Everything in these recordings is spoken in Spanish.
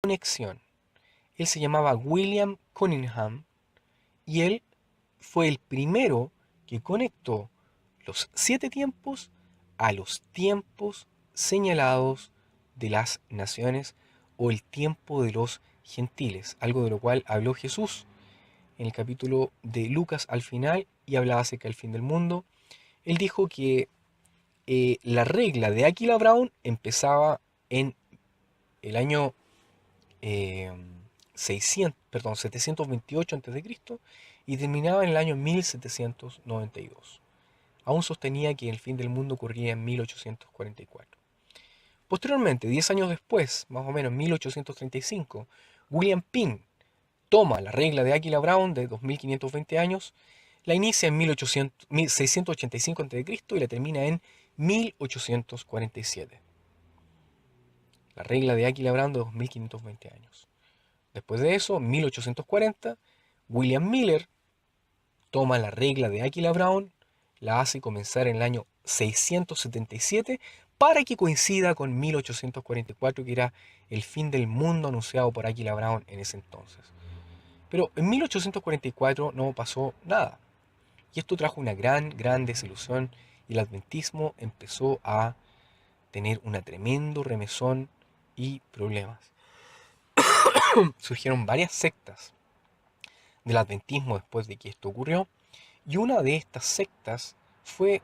conexión. Él se llamaba William Cunningham y él fue el primero que conectó los 7 tiempos a los tiempos señalados de las naciones o el tiempo de los gentiles, algo de lo cual habló Jesús en el capítulo de Lucas al final y hablaba acerca del fin del mundo. Él dijo que la regla de Aquila Brown empezaba en el año eh, 728 a.C. y terminaba en el año 1792. Aún sostenía que el fin del mundo ocurría en 1844. Posteriormente, 10 años después, más o menos en 1835, William Penn toma la regla de Aquila Brown de 2520 años, la inicia en 1685 a.C. y la termina en 1847. La regla de Aquila Brown de 2520 años. Después de eso, en 1840, William Miller toma la regla de Aquila Brown, la hace comenzar en el año 677 para que coincida con 1844, que era el fin del mundo anunciado por Aquila Brown en ese entonces. Pero en 1844 no pasó nada. Y esto trajo una gran desilusión y el adventismo empezó a tener un tremendo remesón y problemas. Surgieron varias sectas del adventismo después de que esto ocurrió. Y una de estas sectas fue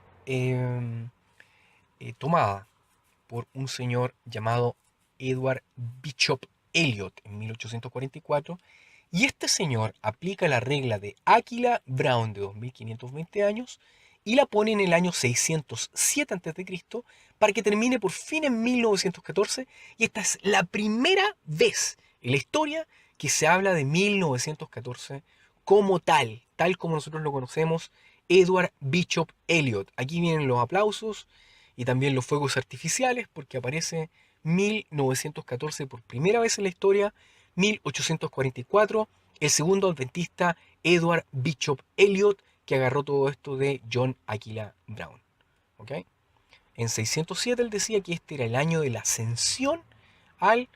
tomada por un señor llamado Edward Bishop Elliot en 1844. Y este señor aplica la regla de Aquila Brown de 2520 años y la pone en el año 607 a.C. para que termine por fin en 1914. Y esta es la primera vez en la historia que se habla de 1914 como tal como nosotros lo conocemos, Edward Bishop Elliot. Aquí vienen los aplausos y también los fuegos artificiales porque aparece 1914 por primera vez en la historia, 1844, el segundo adventista Edward Bishop Elliot que agarró todo esto de John Aquila Brown. ¿Okay? En 607 él decía que este era el año de la ascensión al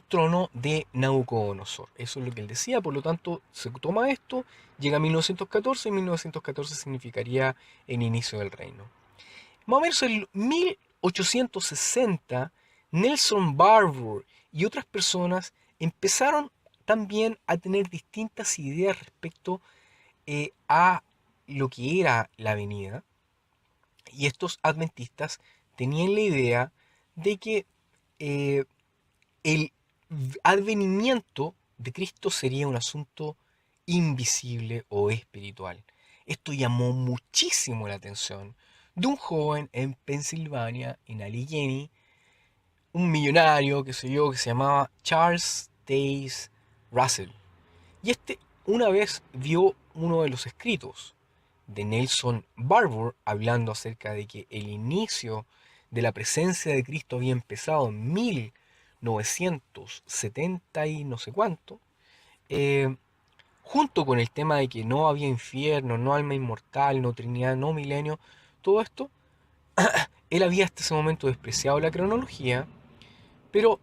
trono de Nabucodonosor. Eso es lo que él decía, por lo tanto se toma esto, llega a 1914 y 1914 significaría el inicio del reino. Más o menos en 1860, Nelson Barbour y otras personas empezaron también a tener distintas ideas respecto a lo que era la venida. Y estos adventistas tenían la idea de que eh, el advenimiento de Cristo sería un asunto invisible o espiritual. Esto llamó muchísimo la atención de un joven en Pensilvania, en Allegheny, un millonario, que se llamaba Charles Taze Russell. Y este una vez vio uno de los escritos de Nelson Barbour hablando acerca de que el inicio de la presencia de Cristo había empezado en 1970 y no sé cuánto, junto con el tema de que no había infierno, no alma inmortal, no Trinidad, no milenio, todo esto, él había hasta ese momento despreciado la cronología, pero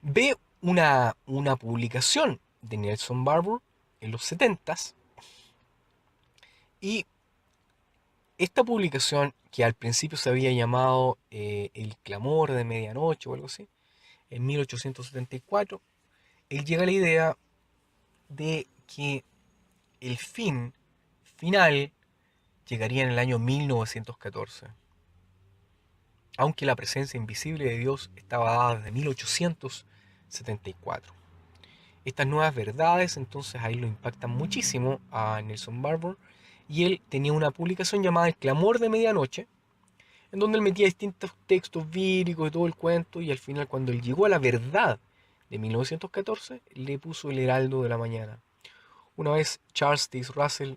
ve una publicación de Nelson Barbour en los 70s y esta publicación, que al principio se había llamado El clamor de medianoche o algo así, en 1874, él llega a la idea de que el final llegaría en el año 1914. Aunque la presencia invisible de Dios estaba dada desde 1874. Estas nuevas verdades entonces ahí lo impactan muchísimo a Nelson Barbour y él tenía una publicación llamada El clamor de medianoche, en donde él metía distintos textos bíblicos y todo el cuento, y al final cuando él llegó a la verdad de 1914 le puso el heraldo de la mañana. Una vez Charles Taze Russell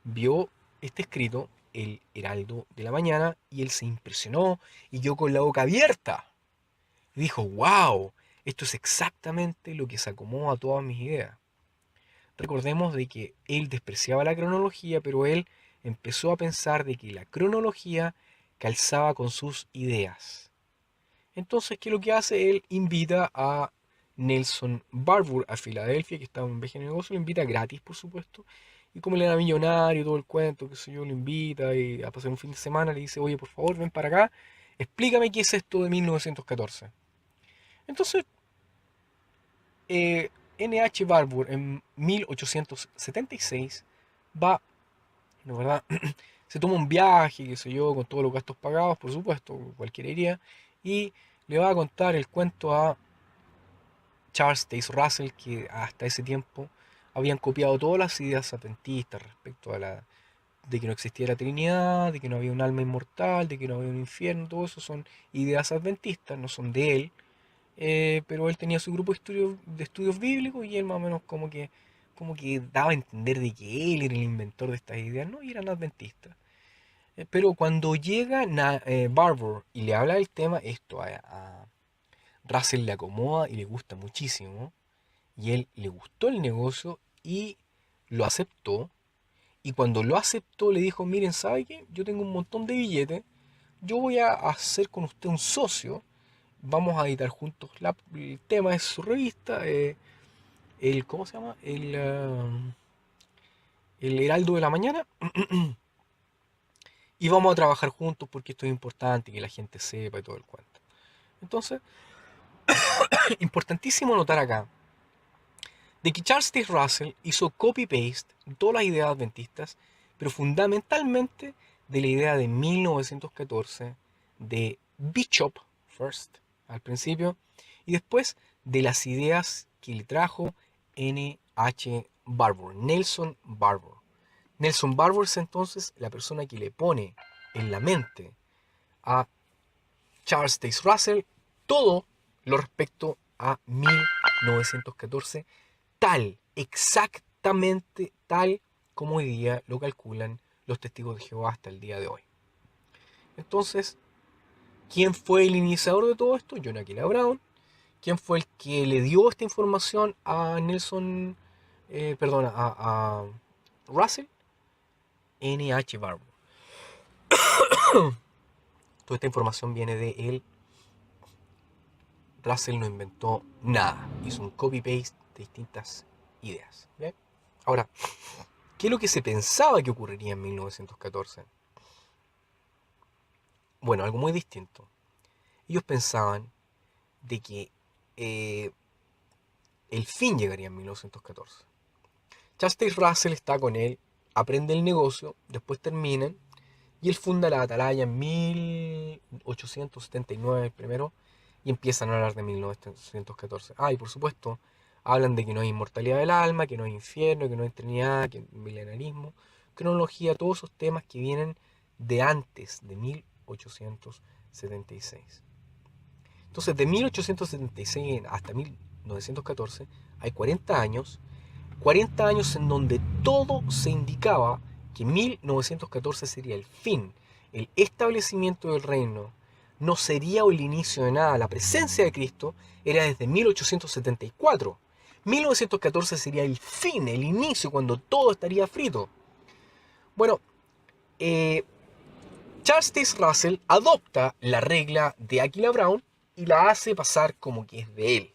vio este escrito, el heraldo de la mañana, y él se impresionó y quedó con la boca abierta. Y dijo, wow, esto es exactamente lo que se acomoda a todas mis ideas. Recordemos de que él despreciaba la cronología, pero él empezó a pensar de que la cronología calzaba con sus ideas. Entonces, ¿qué es lo que hace? Él invita a Nelson Barbour a Filadelfia, que estaba en viaje de negocio, lo invita gratis, por supuesto. Y como él era millonario, todo el cuento, qué sé yo, lo invita y a pasar un fin de semana, le dice, oye, por favor, ven para acá, explícame qué es esto de 1914. Entonces, N.H. Barbour en 1876 va, la verdad, se toma un viaje, qué sé yo, con todos los gastos pagados, por supuesto, cualquiera iría, y le va a contar el cuento a Charles Taze Russell, que hasta ese tiempo habían copiado todas las ideas adventistas respecto a de que no existía la Trinidad, de que no había un alma inmortal, de que no había un infierno, todo eso son ideas adventistas, no son de él, pero él tenía su grupo de estudios bíblicos y él más o menos como que daba a entender de que él era el inventor de estas ideas, no, y eran adventistas. Pero cuando llega Barbour y le habla del tema, esto a Russell le acomoda y le gusta muchísimo, y él le gustó el negocio y lo aceptó. Y cuando lo aceptó le dijo, miren, ¿sabe qué? Yo tengo un montón de billetes, yo voy a hacer con usted un socio, vamos a editar juntos el tema de su revista, ¿cómo se llama? El Heraldo de la Mañana, y vamos a trabajar juntos porque esto es importante, que la gente sepa y todo el cuento. Entonces, importantísimo notar acá de que Charles T. Russell hizo copy-paste de todas las ideas adventistas, pero fundamentalmente de la idea de 1914 de Bishop first, al principio, y después de las ideas que le trajo N. H. Barbour, Nelson Barbour. Nelson Barbour es entonces la persona que le pone en la mente a Charles T. Russell todo lo respecto a 1914 tal, exactamente tal como hoy día lo calculan los testigos de Jehová hasta el día de hoy. Entonces, ¿quién fue el iniciador de todo esto? John Aquila Brown. ¿Quién fue el que le dio esta información a Nelson, perdona, a Russell? N. H. Barbour. Toda esta información viene de él. Russell no inventó nada. Hizo un copy-paste de distintas ideas. ¿Bien? Ahora, ¿qué es lo que se pensaba que ocurriría en 1914? Bueno, algo muy distinto. Ellos pensaban de que eh, el fin llegaría en 1914. Chastain Russell está con él, aprende el negocio, después terminan y él funda la Atalaya en 1879 primero y empiezan a hablar de 1914. Ah, y por supuesto, hablan de que no hay inmortalidad del alma, que no hay infierno, que no hay trinidad, que milenarismo, cronología, todos esos temas que vienen de antes de 1876. Entonces, de 1876 hasta 1914 hay 40 años en donde todo se indicaba que 1914 sería el fin, el establecimiento del reino, no sería el inicio de nada, la presencia de Cristo era desde 1874. 1914 sería el fin, el inicio, cuando todo estaría frito. Bueno, eh, Charles Taze Russell adopta la regla de Aquila Brown y la hace pasar como que es de él.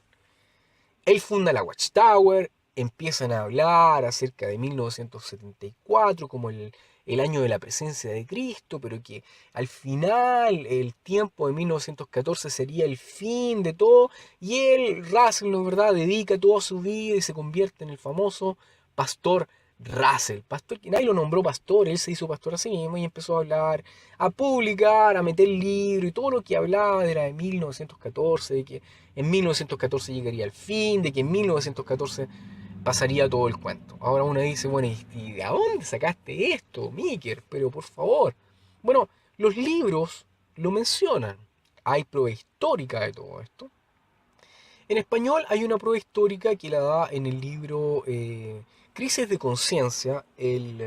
Él funda la Watchtower, empiezan a hablar acerca de 1974 como el año de la presencia de Cristo, pero que al final el tiempo de 1914 sería el fin de todo, y él, Russell, la verdad, dedica toda su vida y se convierte en el famoso pastor Russell, pastor que nadie lo nombró pastor, él se hizo pastor a sí mismo y empezó a hablar, a publicar, a meter libros y todo lo que hablaba era de 1914, de que en 1914 llegaría el fin, de que en 1914 pasaría todo el cuento. Ahora uno dice, bueno, ¿y de dónde sacaste esto, Miker? Pero por favor. Bueno, los libros lo mencionan. Hay prueba histórica de todo esto. En español hay una prueba histórica que la da en el libro Crisis de Conciencia, el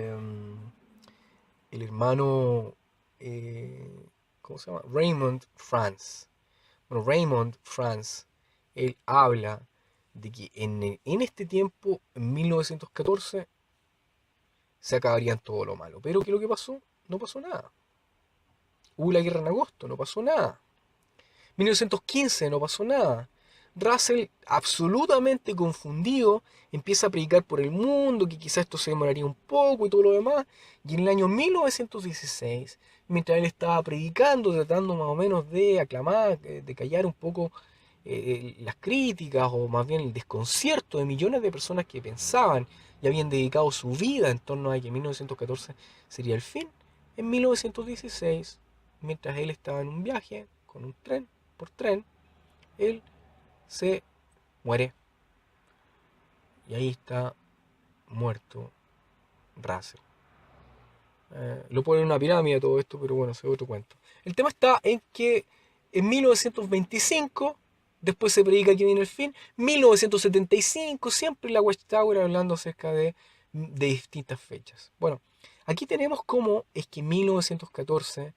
hermano, ¿cómo se llama? Raymond France. Bueno, Raymond France, él habla de que en este tiempo, en 1914, se acabarían todo lo malo. Pero ¿qué es lo que pasó? No pasó nada. Hubo la guerra en agosto, no pasó nada. 1915 no pasó nada. Russell, absolutamente confundido, empieza a predicar por el mundo, que quizás esto se demoraría un poco y todo lo demás. Y en el año 1916, mientras él estaba predicando, tratando más o menos de aclamar, de callar un poco las críticas o más bien el desconcierto de millones de personas que pensaban y habían dedicado su vida en torno a que 1914 sería el fin, en 1916, mientras él estaba en un viaje con un tren, por tren, él se muere. Y ahí está muerto Russell. Lo ponen en una pirámide todo esto, pero bueno, ese es otro cuento. El tema está en que en 1925, después se predica que viene el fin, 1975, siempre la Watchtower hablando acerca de distintas fechas. Bueno, aquí tenemos cómo es que 1914